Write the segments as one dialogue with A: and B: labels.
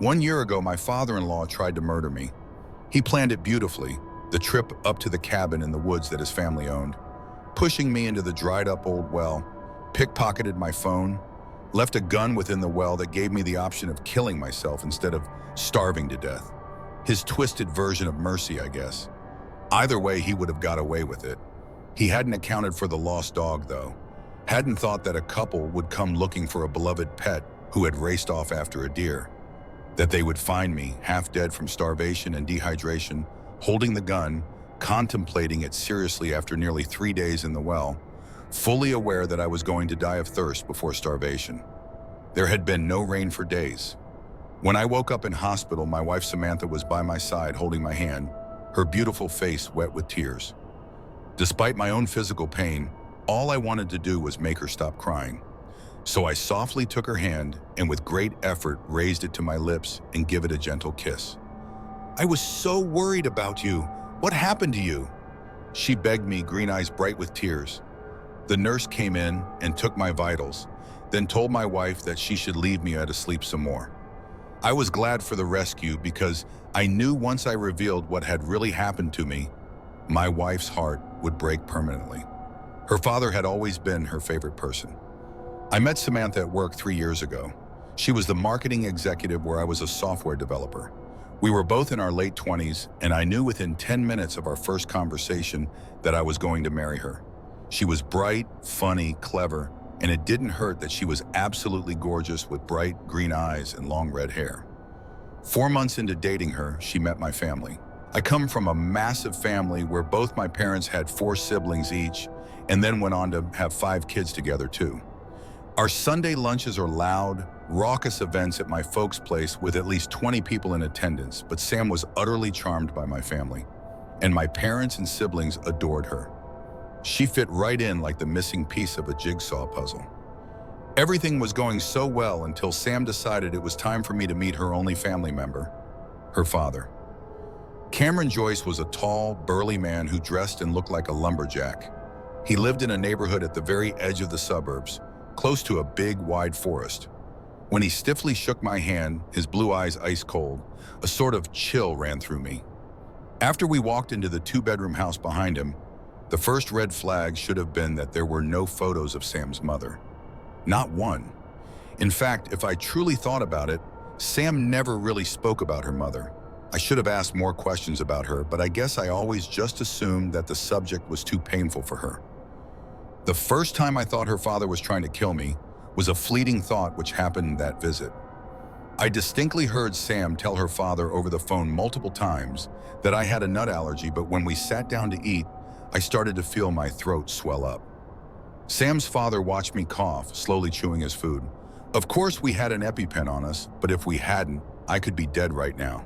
A: 1 year ago, my father-in-law tried to murder me. He planned it beautifully, the trip up to the cabin in the woods that his family owned, pushing me into the dried-up old well, pickpocketed my phone, left a gun within the well that gave me the option of killing myself instead of starving to death. His twisted version of mercy, I guess. Either way, he would have got away with it. He hadn't accounted for the lost dog, though. Hadn't thought that a couple would come looking for a beloved pet who had raced off after a deer. That they would find me, half dead from starvation and dehydration, holding the gun, contemplating it seriously after nearly 3 days in the well, fully aware that I was going to die of thirst before starvation. There had been no rain for days. When I woke up in hospital, my wife Samantha was by my side holding my hand, her beautiful face wet with tears. Despite my own physical pain, all I wanted to do was make her stop crying. So I softly took her hand and with great effort raised it to my lips and give it a gentle kiss. "I was so worried about you. What happened to you?" She begged me, green eyes bright with tears. The nurse came in and took my vitals, then told my wife that she should leave me to sleep some more. I was glad for the rescue because I knew once I revealed what had really happened to me, my wife's heart would break permanently. Her father had always been her favorite person. I met Samantha at work 3 years ago. She was the marketing executive where I was a software developer. We were both in our late 20s, and I knew within 10 minutes of our first conversation that I was going to marry her. She was bright, funny, clever, and it didn't hurt that she was absolutely gorgeous with bright green eyes and long red hair. 4 months into dating her, she met my family. I come from a massive family where both my parents had 4 siblings each, and then went on to have 5 kids together too. Our Sunday lunches are loud, raucous events at my folks' place with at least 20 people in attendance, but Sam was utterly charmed by my family, and my parents and siblings adored her. She fit right in like the missing piece of a jigsaw puzzle. Everything was going so well until Sam decided it was time for me to meet her only family member, her father. Cameron Joyce was a tall, burly man who dressed and looked like a lumberjack. He lived in a neighborhood at the very edge of the suburbs, close to a big, wide forest. When he stiffly shook my hand, his blue eyes ice cold, a sort of chill ran through me. After we walked into the 2-bedroom house behind him, the first red flag should have been that there were no photos of Sam's mother. Not one. In fact, if I truly thought about it, Sam never really spoke about her mother. I should have asked more questions about her, but I guess I always just assumed that the subject was too painful for her. The first time I thought her father was trying to kill me was a fleeting thought which happened in that visit. I distinctly heard Sam tell her father over the phone multiple times that I had a nut allergy, but when we sat down to eat, I started to feel my throat swell up. Sam's father watched me cough, slowly chewing his food. Of course, we had an EpiPen on us, but if we hadn't, I could be dead right now.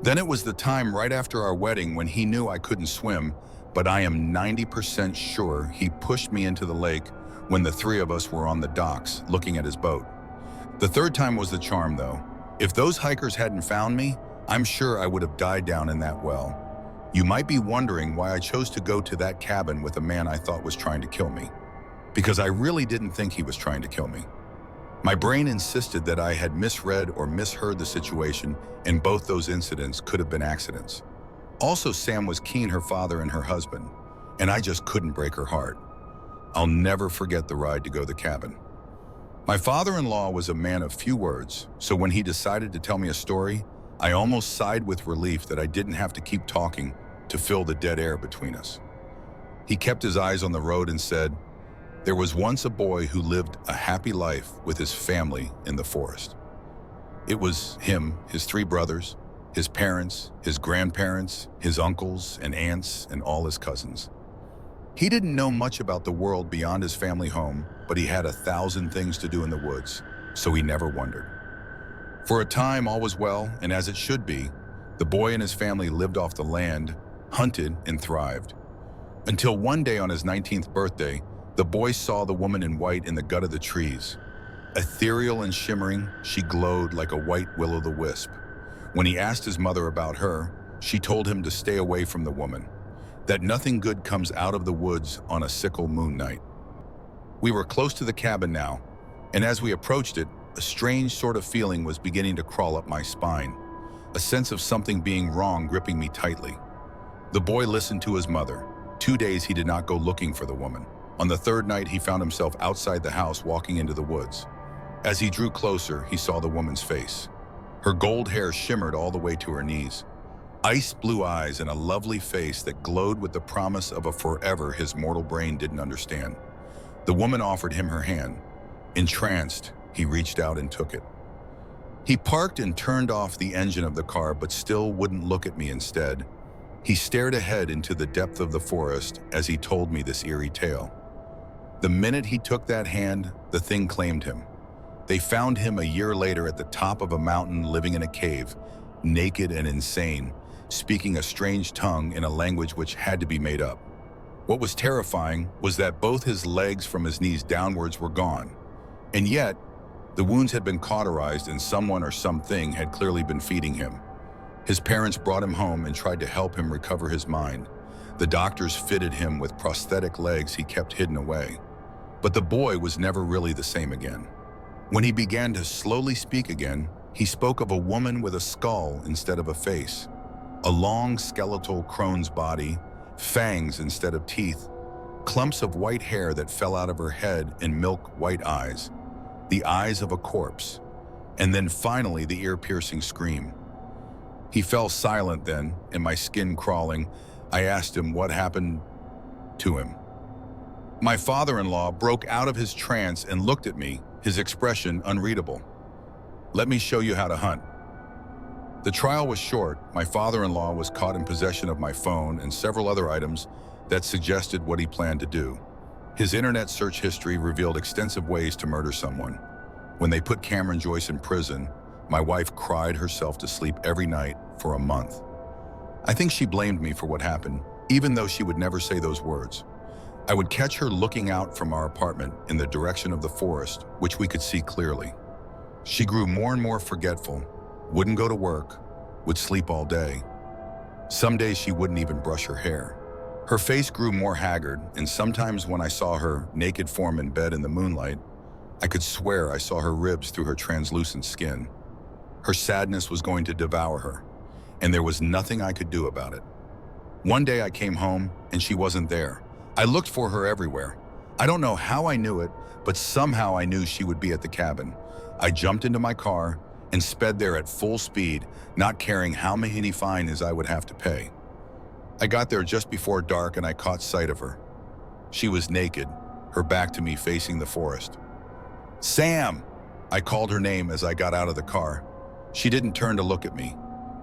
A: Then it was the time right after our wedding when he knew I couldn't swim, but I am 90% sure he pushed me into the lake when the 3 of us were on the docks looking at his boat. The 3rd time was the charm, though. If those hikers hadn't found me, I'm sure I would have died down in that well. You might be wondering why I chose to go to that cabin with a man I thought was trying to kill me. Because I really didn't think he was trying to kill me. My brain insisted that I had misread or misheard the situation, and both those incidents could have been accidents. Also, Sam was keen her father and her husband, and I just couldn't break her heart. I'll never forget the ride to go to the cabin. My father-in-law was a man of few words, so when he decided to tell me a story, I almost sighed with relief that I didn't have to keep talking to fill the dead air between us. He kept his eyes on the road and said, "There was once a boy who lived a happy life with his family in the forest. It was him, his 3 brothers, his parents, his grandparents, his uncles and aunts, and all his cousins. He didn't know much about the world beyond his family home, but he had 1,000 things to do in the woods, so he never wondered. For a time, all was well, and as it should be, the boy and his family lived off the land, hunted, and thrived. Until one day on his 19th birthday, the boy saw the woman in white in the gut of the trees. Ethereal and shimmering, she glowed like a white will-o'-the-wisp. When he asked his mother about her, she told him to stay away from the woman, that nothing good comes out of the woods on a sickle moon night. We were close to the cabin now, and as we approached it, a strange sort of feeling was beginning to crawl up my spine, a sense of something being wrong gripping me tightly. The boy listened to his mother. 2 days he did not go looking for the woman. On the third night, he found himself outside the house walking into the woods. As he drew closer, he saw the woman's face. Her gold hair shimmered all the way to her knees. Ice blue eyes and a lovely face that glowed with the promise of a forever his mortal brain didn't understand. The woman offered him her hand. Entranced, he reached out and took it. He parked and turned off the engine of the car, but still wouldn't look at me. Instead, he stared ahead into the depth of the forest as he told me this eerie tale. The minute he took that hand, the thing claimed him. They found him a year later at the top of a mountain, living in a cave, naked and insane, speaking a strange tongue in a language which had to be made up. What was terrifying was that both his legs from his knees downwards were gone. And yet, the wounds had been cauterized and someone or something had clearly been feeding him. His parents brought him home and tried to help him recover his mind. The doctors fitted him with prosthetic legs he kept hidden away. But the boy was never really the same again. When he began to slowly speak again, he spoke of a woman with a skull instead of a face, a long skeletal crone's body, fangs instead of teeth, clumps of white hair that fell out of her head and milk-white eyes, the eyes of a corpse, and then finally the ear-piercing scream. He fell silent then, and my skin crawling, I asked him what happened to him. My father-in-law broke out of his trance and looked at me, his expression unreadable. "Let me show you how to hunt." The trial was short. My father-in-law was caught in possession of my phone and several other items that suggested what he planned to do. His internet search history revealed extensive ways to murder someone. When they put Cameron Joyce in prison, my wife cried herself to sleep every night for a month. I think she blamed me for what happened, even though she would never say those words. I would catch her looking out from our apartment in the direction of the forest, which we could see clearly. She grew more and more forgetful, wouldn't go to work, would sleep all day. Some days she wouldn't even brush her hair. Her face grew more haggard, and sometimes when I saw her naked form in bed in the moonlight, I could swear I saw her ribs through her translucent skin. Her sadness was going to devour her, and there was nothing I could do about it. One day I came home, and she wasn't there. I looked for her everywhere. I don't know how I knew it, but somehow I knew she would be at the cabin. I jumped into my car and sped there at full speed, not caring how many fines I would have to pay. I got there just before dark and I caught sight of her. She was naked, her back to me facing the forest. "Sam!" I called her name as I got out of the car. She didn't turn to look at me.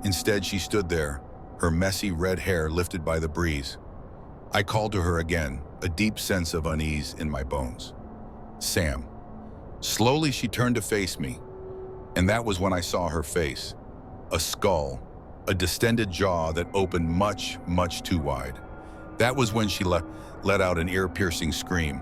A: Instead, she stood there, her messy red hair lifted by the breeze. I called to her again, a deep sense of unease in my bones. "Sam." Slowly, she turned to face me, and that was when I saw her face. A skull, a distended jaw that opened much, much too wide. That was when she let out an ear-piercing scream.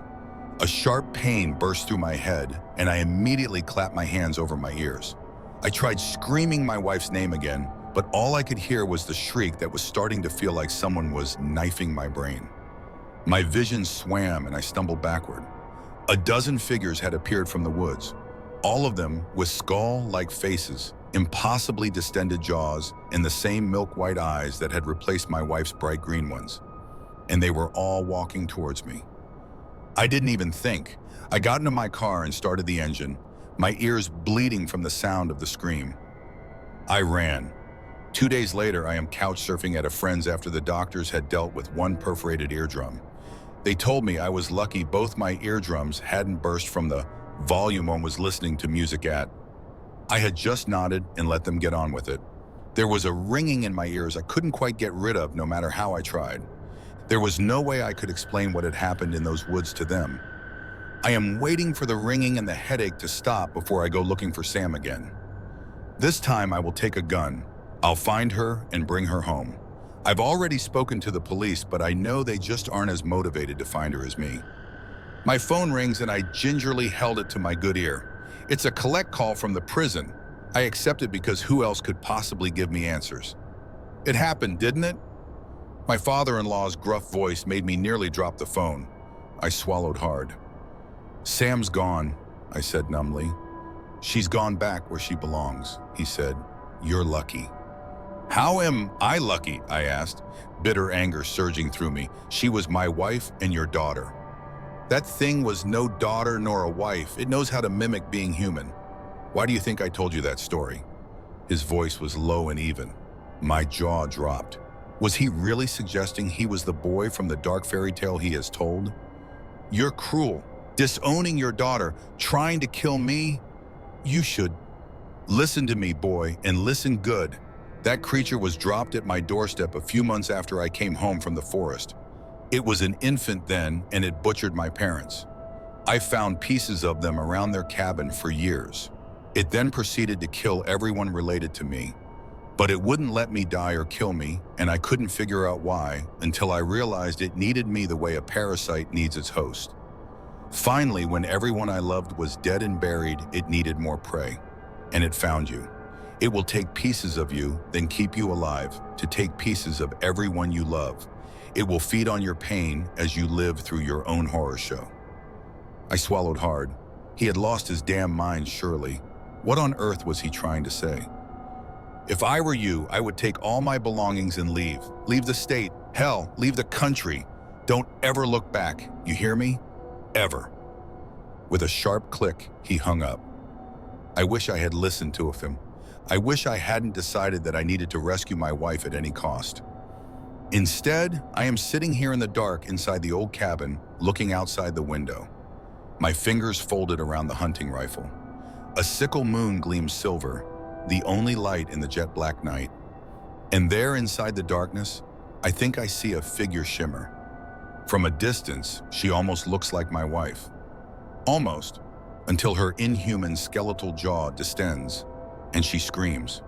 A: A sharp pain burst through my head, and I immediately clapped my hands over my ears. I tried screaming my wife's name again, but all I could hear was the shriek that was starting to feel like someone was knifing my brain. My vision swam and I stumbled backward. A dozen figures had appeared from the woods, all of them with skull-like faces, impossibly distended jaws, and the same milk-white eyes that had replaced my wife's bright green ones. And they were all walking towards me. I didn't even think. I got into my car and started the engine, my ears bleeding from the sound of the scream. I ran. 2 days later, I am couch surfing at a friend's after the doctors had dealt with one perforated eardrum. They told me I was lucky both my eardrums hadn't burst from the volume one was listening to music at. I had just nodded and let them get on with it. There was a ringing in my ears I couldn't quite get rid of no matter how I tried. There was no way I could explain what had happened in those woods to them. I am waiting for the ringing and the headache to stop before I go looking for Sam again. This time I will take a gun. I'll find her and bring her home. I've already spoken to the police, but I know they just aren't as motivated to find her as me. My phone rings and I gingerly held it to my good ear. It's a collect call from the prison. I accept it because who else could possibly give me answers? "It happened, didn't it?" My father-in-law's gruff voice made me nearly drop the phone. I swallowed hard. "Sam's gone," I said numbly. She's gone back where she belongs, he said. You're lucky. How am I lucky? I asked, bitter anger surging through me. She was my wife and your daughter. That thing was no daughter nor a wife. It knows how to mimic being human. Why do you think I told you that story? His voice was low and even. My jaw dropped. Was he really suggesting he was the boy from the dark fairy tale he has told? You're cruel, disowning your daughter, trying to kill me. You should listen to me, boy, and listen good. That creature was dropped at my doorstep a few months after I came home from the forest. It was an infant then, and it butchered my parents. I found pieces of them around their cabin for years. It then proceeded to kill everyone related to me. But it wouldn't let me die or kill me, and I couldn't figure out why until I realized it needed me the way a parasite needs its host. Finally, when everyone I loved was dead and buried, it needed more prey. And it found you. It will take pieces of you, then keep you alive, to take pieces of everyone you love. It will feed on your pain as you live through your own horror show. I swallowed hard. He had lost his damn mind, surely. What on earth was he trying to say? If I were you, I would take all my belongings and leave. Leave the state. Hell, leave the country. Don't ever look back. You hear me? Ever. With a sharp click, he hung up. I wish I had listened to him. I wish I hadn't decided that I needed to rescue my wife at any cost. Instead, I am sitting here in the dark inside the old cabin, looking outside the window. My fingers folded around the hunting rifle. A sickle moon gleams silver, the only light in the jet black night. And there inside the darkness, I think I see a figure shimmer. From a distance, she almost looks like my wife. Almost, until her inhuman skeletal jaw distends, and she screams.